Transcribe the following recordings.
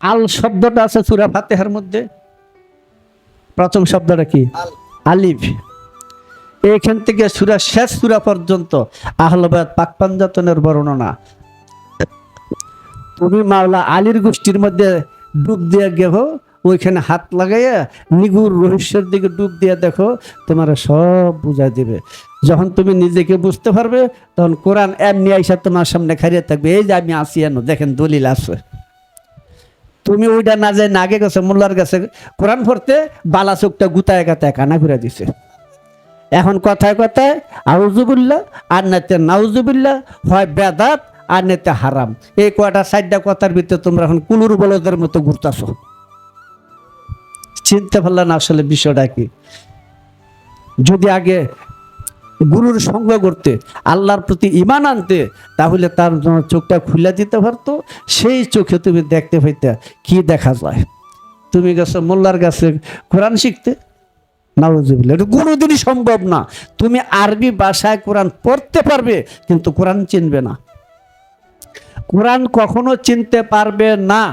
আল শব্দটা আছে সূরা ফাতিহার মধ্যে। প্রথম শব্দটা কি? আলিফ। এইখান থেকে সূরা শেষ সূরা পর্যন্ত আহলে বায়াত পাক পাঞ্জাতনের বর্ণনা। তুমি মাওলা আলীর গোষ্ঠীর মধ্যে ডুব দিয়ে গেছো, ওইখানে হাত লাগাইয়া নিগুর রহস্যের দিকে ডুব দিয়ে দেখো, তোমার সব বুঝাই দিবে। যখন তুমি নিজেকে বুঝতে পারবে তখন কোরআন এমনি আইসা তোমার সামনে খাইয়ে থাকবে, এই যে আমি আসি এনো, দেখেন দলিল আছে। তুমি ওইটা না যায় না আগে গেছে মোল্লার কাছে কোরআন পড়তে, বালা চোখটা গুতায় গাতায় কানা ঘুরে দিছে। এখন কথায় কথায় আউযুবিল্লাহ আর নাতে নাউযুবিল্লাহ, হয় বেদাত আর নেতে হারাম। এই কয়টা সাইডটা কথার ভিতরে তোমরা এখন কুলুর বলদের মতো ঘুরতাছো। চিনতে পারলা না আসলে বিষয়টা কি? যদি আগে গুরুর সঙ্গ করতে, আল্লাহর প্রতি ঈমান আনতে, তাহলে তার চোখটা খুলে দিতে পারতো। সেই চোখে তুমি দেখতে পাইতে কি দেখা যায়। তুমি গেছো মোল্লার কাছে কোরআন শিখতে, নাউযুবিল্লাহ, এটা কোনোদিনই সম্ভব না। তুমি আরবি ভাষায় কোরআন পড়তে পারবে কিন্তু কোরআন চিনবে না। কোরআন কখনো চিনতে পারবে না।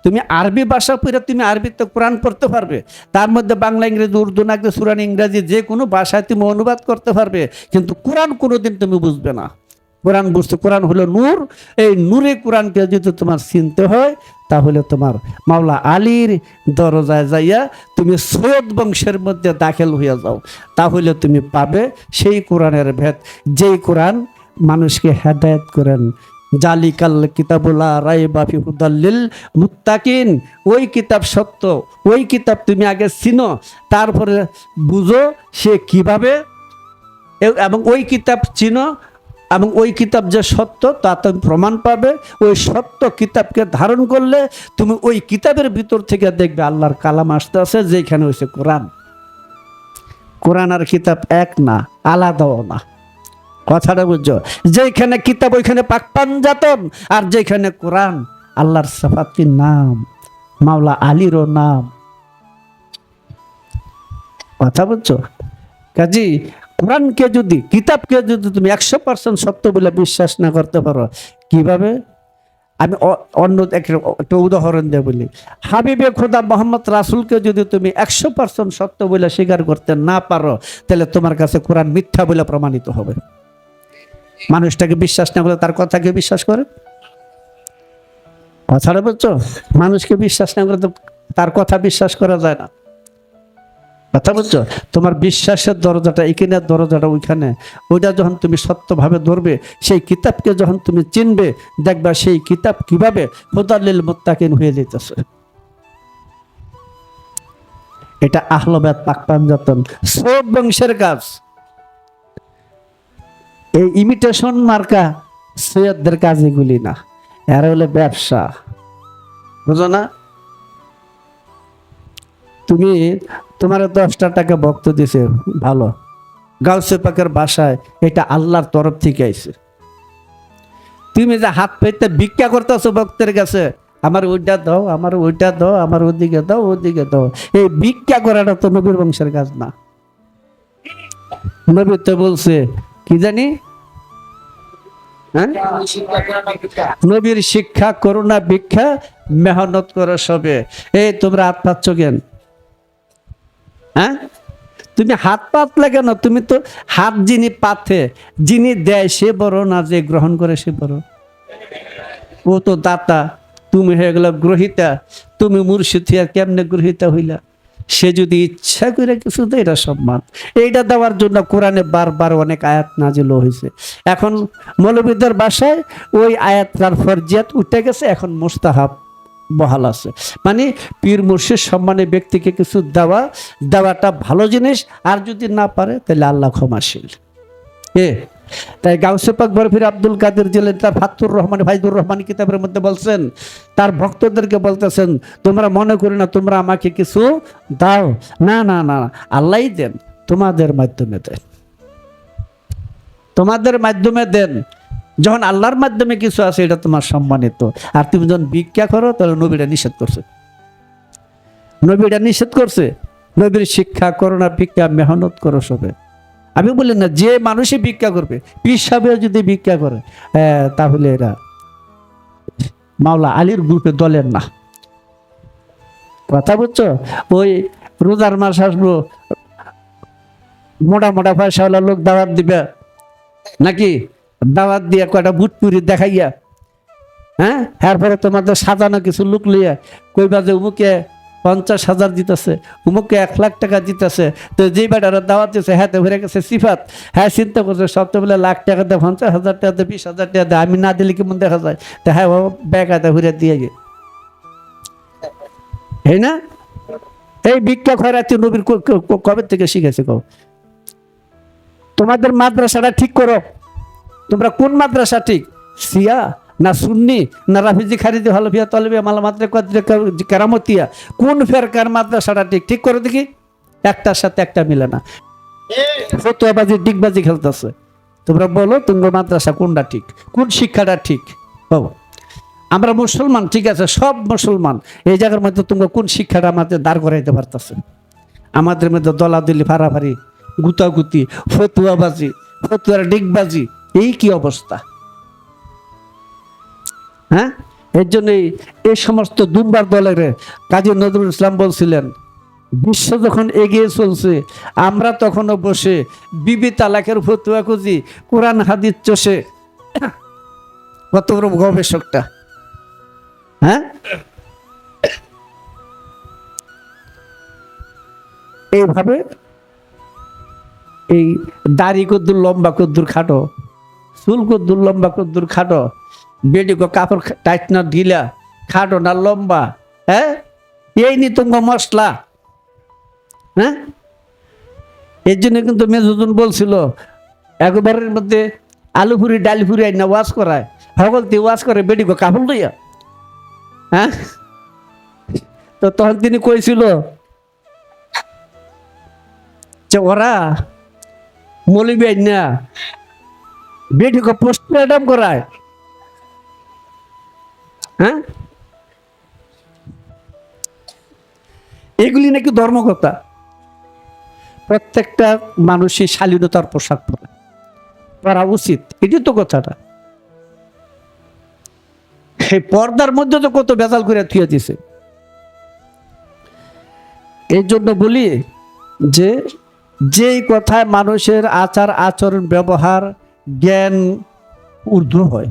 তুমি আরবি ভাষা পড়ে তুমি আরবিতে কোরআন পড়তে পারবে, তার মধ্যে বাংলা, ইংরেজি, উর্দু, নাকি সুরান, ইংরেজি যে কোনো ভাষায় তুমি অনুবাদ করতে পারবে, কিন্তু কোরআন কোনোদিন তুমি বুঝবে না। কোরআন বুঝতে, কোরআন হলো নূর। এই নূরে কোরআনকে যদি তোমার চিনতে হয়, তাহলে তোমার মাওলা আলীর দরজায় যাইয়া তুমি সৈয়দ বংশের মধ্যে দাখিল হইয়া যাও, তাহলে তুমি পাবে সেই কোরআনের ভেদ, যেই কোরআন মানুষকে হেদায়েত করেন। জালিকাল কিতাবুলা রাইবা ফি হুদাল লিল মুত্তাকিন। ওই কিতাব সত্য, ওই কিতাব তুমি আগে চিনো, তারপরে বুঝো সে কিভাবে, এবং ওই কিতাব চিনো এবং ওই কিতাব যে সত্য তা তুমি প্রমাণ পাবে। ওই সত্য কিতাবকে ধারণ করলে তুমি ওই কিতাবের ভিতর থেকে দেখবে আল্লাহর কালাম আসতে আছে, যেখানে হয়েছে কোরআন। কোরআন আর কিতাব এক না, আলাদাও না। কথাটা বুঝছো? যেখানে কিতাব ওইখানে পাক পাঞ্জাতন, আর যেখানে কোরআন আল্লাহর সিফাতির নাম, মাওলা আলীরও নাম। কথা বুঝছো? কাজী কোরআনকে যদি, কিতাবকে যদি তুমি 100% সত্য বলে বিশ্বাস না করতে পারো, কিভাবে? আমি অন্য একটা উদাহরণ দিয়ে বলি। হাবিবে খোদা মোহাম্মদ রাসূলকে যদি তুমি 100% সত্য বলে স্বীকার করতে না পারো, তাহলে তোমার কাছে কোরআন মিথ্যা বলে প্রমাণিত হবে। মানুষটাকে বিশ্বাস না করলে তার কথাকে বিশ্বাস করে। কথাটা বুঝছো? মানুষকে বিশ্বাস না করলে তার কথা বিশ্বাস করা যায় না। কথা বুঝছো? তোমার বিশ্বাসের দরজাটা এখানে, দরজাটা ওইখানে। ওইটা যখন তুমি সত্যভাবে ধরবে, সেই কিতাবকে যখন তুমি চিনবে, দেখবা সেই কিতাব কিভাবে হুদাল লিল মুত্তাকিন হয়ে যেতেছে। এটা আহলে বায়াত পাক পাঞ্জাতন সৈয়দ বংশের কাজ। এই ইমিটেশন মার্কা সৈয়দদের কাজ এগুলি না, এরা হলে ব্যবসা। বুঝো না? তুমি, তোমার 10টা টাকা ভক্ত দিছে, ভালো, গাউসে পাকের ভাষায় এটা আল্লাহর তরফ থেকে আইছে। তুমি যে হাত পেতে ভিক্ষা করতেছো ভক্তের কাছে, আমার ওইটা দাও, আমার ওইটা দাও, আমার ওদিকে দাও, ওদিকে দাও, এই ভিক্ষা করাটা তো নবীর বংশের কাজ না। নবী তো বলছে কি জানি, নবীর শিক্ষা করুণা ভিক্ষা, মেহনত করো সবে। এই তোমরা হাত পাচ্ছ কেন? হ্যাঁ, তুমি হাত পাতলে কেন? তুমি তো হাত যিনি পাতে, যিনি দেয় সে বড় না যে গ্রহণ করে সে বড়? ও তো দাতা, তুমি হয়ে গেল গ্রহিতা। তুমি মুর্শিদ হইয়া কেমনে গ্রহিতা হইলা? সে যদি ইচ্ছা করে কিছু দেয়, এটা সম্মান। এইটা দেওয়ার জন্য কোরআনে বারবার অনেক আয়াত নাজিল হয়েছে। এখন মৌলবীদের ভাষায় ওই আয়াতটার ফরজিয়াত উঠে গেছে, এখন মুস্তাহাব বহাল আছে। মানে পীর মুর্শিদ সম্মানী ব্যক্তিকে কিছু দেওয়াটা ভালো জিনিস, আর যদি না পারে তাহলে আল্লাহ ক্ষমাশীল। তাই গাউসে পাক বরফির আব্দুল কাদের জিলানী তার ফাতুর রহমান ফাইজুর রহমান কিতাবের মধ্যে বলছেন, তার ভক্তদেরকে বলতেছেন, তোমরা মনে করি না তোমরা আমাকে কিছু দাও, না না না, আল্লাহই দেন, তোমাদের মাধ্যমে দেন, তোমাদের মাধ্যমে দেন। যখন আল্লাহর মাধ্যমে কিছু আছে এটা তোমার সম্মানিত। আর তুমি যখন ভিক্ষা করো, তাহলে নবীরা নিষেধ করছে, নবীরা নিষেধ করছে। নবীর শিক্ষা করো না ভিক্ষা, মেহনত করো সবে। আমি বলি না যে মানুষই ভিক্ষা করবে, পীর সাহেব যদি ভিক্ষা করে, তাহলে এরা মাওলা আলীর গ্রুপে দলের না। কথা বুঝছো? ওই রোজার মাস আসবো, মোটা মোটা পয়সাওয়ালা লোক দাওয়াত দিবে নাকি, দাওয়াত দিয়ে কয়টা বুটপুরি দেখাইয়া, হ্যাঁ, এরপরে তোমাদের সাজানো কিছু লোক লইয়া কইবা যে উমুকে 50,000 দিতেছে, উমুকে 1,00,000 টাকা দিতেছে, তো যেই বেটারা দাওয়াত দিচ্ছে হ্যাঁ তো ঘুরে গেছে সিফাত, হ্যাঁ চিন্তা করছে সব তো বলে লাখ টাকা দেয়, 50,000 টাকা দেয়, 20,000 টাকা দেয়, আমি না দিলে কেমন দেখা যায়, তো হ্যাঁ ও ব্যাগাতে ঘুরে দিয়ে গে, এই না? এই ভিক্ষা খয়রাতি নবীর কবে থেকে শিখেছে কও? তোমাদের মাদ্রাসাটা ঠিক করো, তোমরা কোন মাদ্রাসা ঠিক, সিয়া না সুন্নি না রাফিজি খারিজি হলফিয়া তলবিয়া মালামাত্রে কেরামতিয়া, কোন ফেরকার মাদ্রাসাটা ঠিক, ঠিক করে দেখি। একটার সাথে একটা মিলে না, ফতুয়াবাজি ডিগবাজি খেলতেছে। তোমরা বলো তোমার মাদ্রাসা কোনটা ঠিক, কোন শিক্ষাটা ঠিক? বাবু আমরা মুসলমান, ঠিক আছে, সব মুসলমান, এই জায়গার মধ্যে তোমরা কোন শিক্ষাটা আমাদের দাঁড় করাইতে পারতেছে? আমাদের মধ্যে দলাদলি, ফাড়াফাড়ি, গুতাগুতি, ফতুয়াবাজি, ফতুয়ার ডিগবাজি, এই কি অবস্থা? হ্যাঁ, এর জন্যই এই সমস্ত দুম্বার দলের কাজী নজরুল ইসলাম বলছিলেন, বিশ্ব যখন এগিয়ে চলছে আমরা তখনও বসে বিবি তালাকের ফতুয়া খুঁজি, কোরআন হাদিস চষে। কত বড় গবেষকটা! হ্যাঁ, এইভাবে এই দাড়ি কদ্দুর লম্বা কদ্দুর খাটো, চুল কদ্দুর লম্বা কদ্দুর খাটো, বেডিকো কাপড় টাইট না ঢিলা, খাটো না লম্বা, হ্যাঁ, এই নিতঙ্গ মশলা। হ্যাঁ, এর জন্য কিন্তু মেজুদুন বলছিল একবারের মধ্যে আলু ফুরি ডালি ফুরি আইনা ওয়াশ করায়, হগলতি ওয়াশ করে বেডিকো কাপড় লইয়া। হ্যাঁ, তো তখন তিনি কইছিল যে ওরা মৌলবি আইনা বেডিকো পোস্টমর্টম করায়। হ্যাঁ, এগুলি নাকি ধর্মকথা। প্রত্যেকটা মানুষই শালীনতার পোশাক পরা উচিত, এটি তো কথাটা। এই পর্দার মধ্যে তো কত বেজাল করে থুয়ে দিছে। এই জন্য বলি যে যেই কথায় মানুষের আচার আচরণ ব্যবহার জ্ঞান ঊর্ধ্ব হয়,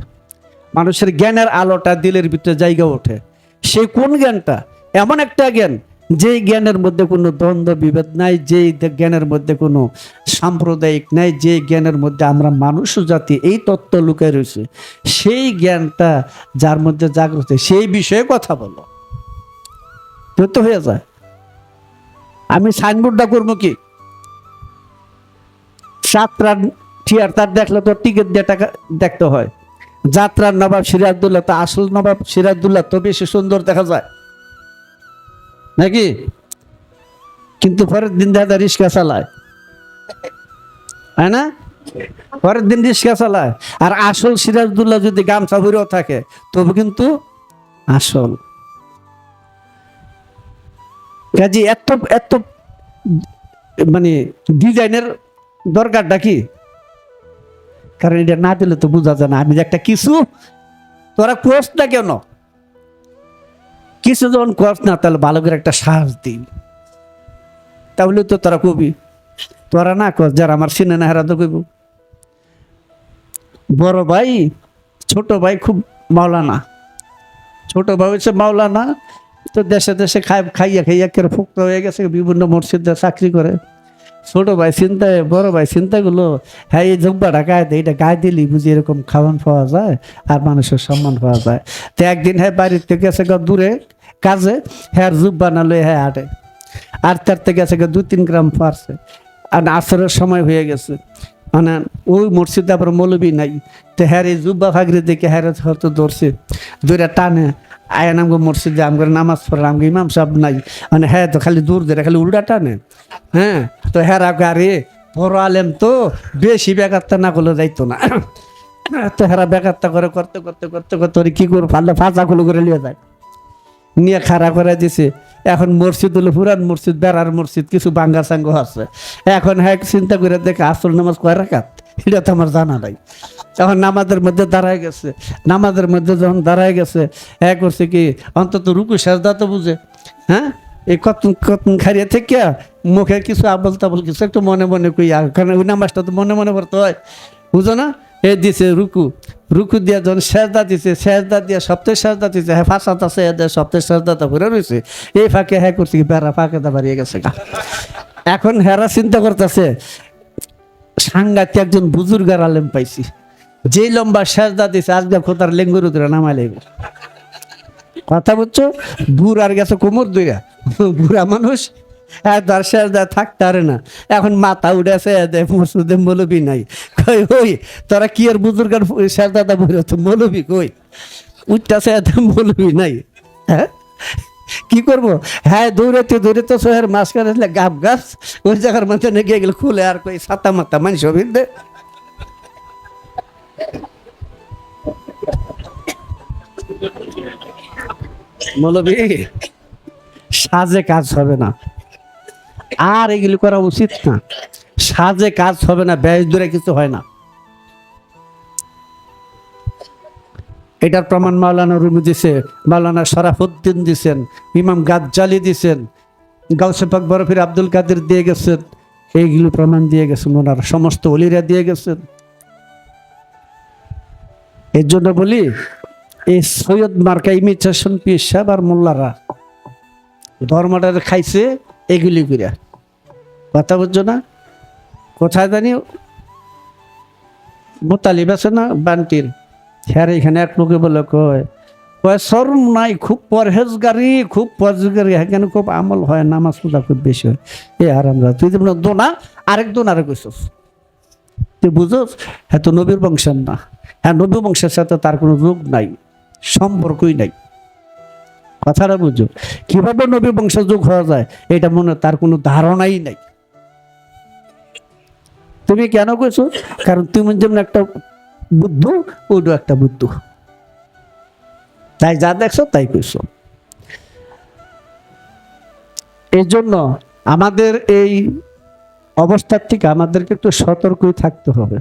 মানুষের জ্ঞানের আলোটা দিলের ভিতরে জায়গা ওঠে, সেই কোন জ্ঞানটা? এমন একটা জ্ঞান যেই জ্ঞানের মধ্যে কোনো দ্বন্দ্ব বিভেদ নাই, যেই জ্ঞানের মধ্যে কোনো সাম্প্রদায়িক নাই, যে জ্ঞানের মধ্যে আমরা মানুষ জাতি এই তত্ত্ব লুকায় রয়েছে, সেই জ্ঞানটা যার মধ্যে জাগ্রত, সেই বিষয়ে কথা বলো, তো হয়ে যায়। আমি সাইনবোর্ডটা করবো কি, যাত্রার থিয়েটার দেখলে তো টিকিট দিয়ে টাকা দেখতে হয়, যাত্রার নবাব সিরাজদৌল্লা তো আসল নবাব সিরাজদৌল্লা তো বেশি সুন্দর দেখা যায় নাকি, কিন্তু পরের দিন দেখা রিক্সা চালায়, তাই না? পরের দিন রিক্সা চালায়। আর আসল সিরাজদৌল্লা যদি গামছা ভরেও থাকে তবু কিন্তু আসল। কাজে এত এত মানে ডিজাইনের দরকারটা কি? কারণ এটা না দিলে তো বোঝা যায় না আমি যে একটা কিছু, তোরা কোর্স না কেন, কিছু যখন কোর্স না তাহলে ভালো করে একটা সাহস দিই, তাহলে তো তোরা কবি। তোরা না কর, যারা আমার সিনে না হেরা তো কইব বড় ভাই ছোট ভাই খুব মাওলানা, ছোট ভাই হচ্ছে মাওলানা, তো দেশে দেশে খাইয়া খাইয়া কেউ ফুক্ত হয়ে গেছে, বিভিন্ন মসজিদে চাকরি করে। ছোট ভাই চিন্তায় বড় ভাই চিন্তাগুলো, হ্যাঁ এই জব্বাটা গায়ে দেয়, এটা গায়ে দিলি বুঝি এরকম খাওয়ান পাওয়া যায় আর মানুষের সম্মান পাওয়া যায়। তো একদিন হ্যাঁ বাড়িতে গেছে দূরে কাজে, হ্যাঁ জুব্বা না লয়ে হ্যাঁ হাঁটে, আর তার থেকে গেছে 2-3 গ্রাম পারছে, আর আসরের সময় হয়ে গেছে, মানে ওই মসজিদে আবার মৌলবি নাই, তো হ্যাঁ এই জুব্বা ফাগরি দেখে হ্যাঁ হয়তো ধরছে, দূরে টানে আয়া নামগো মসজিদে আমগো নামাজ পড়ে, আমগো ইমাম সাহেব নাই, মানে হ্যাঁ তো খালি দূর ধরে খালি উল্টা টানে। হ্যাঁ, তো হ্যাঁ আরে বড় আলেম তো বেশি বেকারটা না করলে যাইতো না, তো হেরা বেকারটা করে করতে করতে করতে করতে কি করবো, ফালে ফাঁচাগুলো করে নিয়ে যায়, নিয়ে খাড়া করে দিছে। এখন মসজিদ হলো পুরান মসজিদ, বেড়ার মসজিদ, কিছু বাঙ্গা সাঙ্গ আছে। এখন হ্যাঁ চিন্তা করে দেখে আসল নামাজ কয় রাকাত, এটা তো আমার জানা নাই। তখন নামাজের মধ্যে দাঁড়ায় গেছে, নামাজের মধ্যে যখন দাঁড়ায় গেছে হ্যাঁ করছে কি অন্তত রুকু সাজদা তো বুঝে, হ্যাঁ এই কতন কতন খারিয়ে থেকে মুখে কিছু আবল তাবল কিছু একটু মনে মনে কই, আর কারণ ওই নামাজটা তো মনে মনে পড়তে হয়, বুঝো না? এ দিছে রুকু, রুকু দিয়া যখন সেজদা দিছে, সেজদা দিয়া সপ্তাহে সেজদা দিছে, হ্যাঁ ফাঁসাত আছে সপ্তাহে সেজদাটা ঘুরে রয়েছে, এই ফাঁকে হ্যাঁ করছে কি বেড়া ফাঁকে দা বাড়িয়ে গেছে গা। এখন হেরা চিন্তা করতেছে সাংঘাতিক একজন বুজুর্গার আলেম পাইছি, যেই লম্বা সেজদা দিছে আজকে খোতার লেঙ্গুর উদরা নামাই লাগবে। কথা বুঝছো? বুড়ার গেছে কোমর দইরা, বুড়া মানুষ ধর সেজদা থাকতে পারে না, এখন মাথা উঠেছে মসুদে মৌলবি নাই, কই ওই তোরা কি আর বুজুর্গার সেজদাটা বুড়ো তো মৌলবি কই উঠতেছে মৌলবি নাই, হ্যাঁ কি করবো? হ্যাঁ দৌড়াতে দৌড়াতে শহরের মাঝখানে গাছ গাছ ওই জায়গার মধ্যে গিয়ে গেলে খুলে আর কই ছাতা মাতা মানুষ অভিন্দে। মৌলবি সাজে কাজ হবে না, আর এগুলি করা উচিত না, সাজে কাজ হবে না, ব্যাস দূরে কিছু হয় না। এটার প্রমাণ মাওলানা রুমি দিছে, মাওলানা শরাফুদ্দিন দিছেন, ইমাম গাজ্জালি দিছেন, গাউসে পাক বরফির আব্দুল কাদের দিয়ে গেছেন, এইগুলো প্রমাণ দিয়ে গেছেন ওনারা, সমস্ত ওলিরা দিয়ে গেছেন। এর জন্য বলি এই সৈয়দ মার্কা ইমিটেশন পীর সাহেব আর মোল্লারা ধর্মটা খাইছে এগুলি করে, কথা বুঝছো না? কোথায় জানি মোতালিব আছে না বান্টির, হ্যাঁ এখানে এক লোকে বলে কয় কয় শরম নাই, খুব পরহেজগারি, খুব পরহেজগারি, এখানে খুব আমল হয়, নামাজ পূজা খুব বেশি হয়। এ আর আমরা তুই যেমন দোনা আরেক দোন আরেক কইছস, তুই বুঝোস হ্যাঁ তো নবীর বংশের না, হ্যাঁ নবী বংশের সাথে তার কোনো যোগ নাই, সম্পর্কই নাই। কথাটা বুঝো, কিভাবে নবী বংশ যোগ হওয়া যায় এটা মনে তার কোনো ধারণাই নাই। তুমি কেন কইছো? কারণ তুমি যেমন একটা বুদ্ধ, ওইটা একটা বুদ্ধ, তাই যা দেখছো তাই কইছো। এই জন্য আমাদের এই অবস্থার থেকে আমাদেরকে একটু সতর্কই থাকতে হবে।